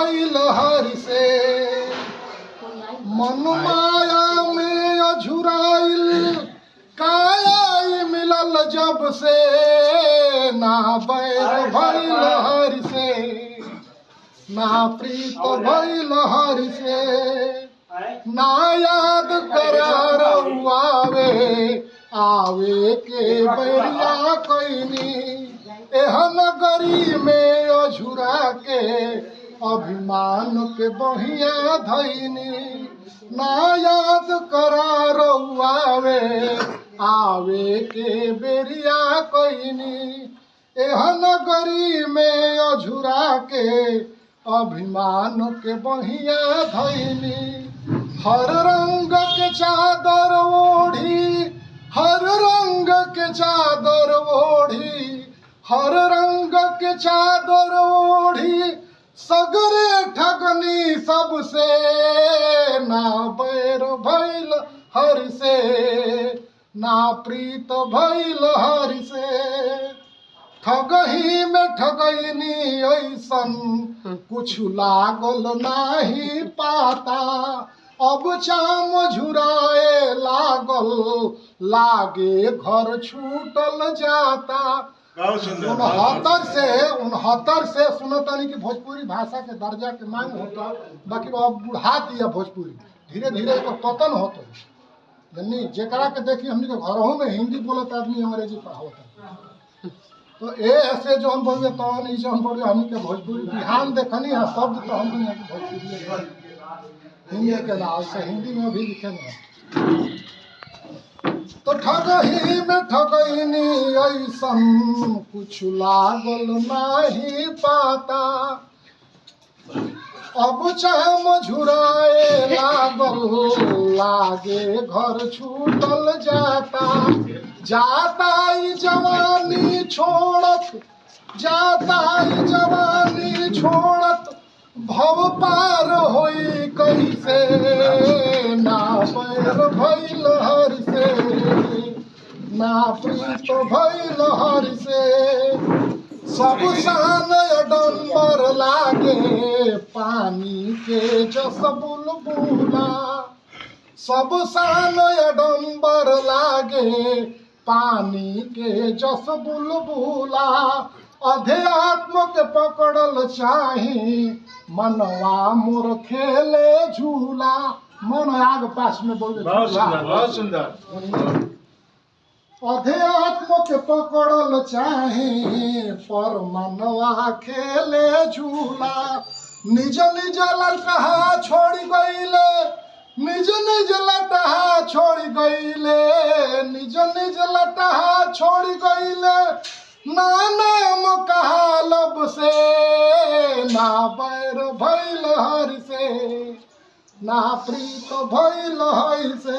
भइल हरि से मन माया में अझुराइल काया मिलल जब से ना बैर भइल हरि से ना प्रीत भइल हरि से ना याद करार आवे के बैरिया कैनी एहन गरी में अझुरा के अभिमान के बहिया धैनी ना याद करार आवे के बेरिया कैनी एहन गरी में अझुरा के अभिमान के बहिया धैनी हर रंग के चादर ओढ़ी हर रंग के चादर ओढ़ी हर रंग के चादर ओढ़ी सगरे ठगनी सबसे ना बैर भइल हरि से ना प्रीत भइल हरि से ठगही में ठगैनी ऐसन कुछ लागल नाही पाता अब चाम झुराए लागल लागे घर छूटल जाता। 69 से सुनतानी कि भोजपुरी भाषा के दर्जा के मांग होता बाकी अब बुढ़ा दिया भोजपुरी धीरे धीरे एक पतन होता यानी जेकरा के देखी हमनी के घरों में हिंदी बोलत आदमी अंग्रेजी पढ़ावता तो ए ऐसे जो हम बोलिए तो नहीं जो हम बोलिए हम के भोजपुरी बिहान देखनी है शब्द तो हम भोजपुरी हिंदी के नाम से हिंदी में भी लिखे ना तो ठगही में ठगैनी ऐसन कुछ लागल नहीं पाता अब चाम झुराए लागल लागे घर छूटल जाता जाता ई जवानी छोड़त जाता ई जवानी छोड़त भव पार होई कैसे ना पैर भइल हरि से ना प्रीत भइल हरि से सब सान डम्बर लागे पानी के जस बुलबुला सब सान डम्बर लागे पानी के जस बुलबुला अध्यात्म के पकड़ल चाही मनवा मोर खेले झूला मन आग पास में बोले बहुत सुंदर अध्यात्म के पकड़ल चाही पर मनवा खेले झूला निज निज लटहा छोड़ गईले निज निज लटहा छोड़ गईले निज निज लटहा छोड़ गईले ना नाम कहा लब से ना बैर भइल हरि से ना प्रीत भइल हरि से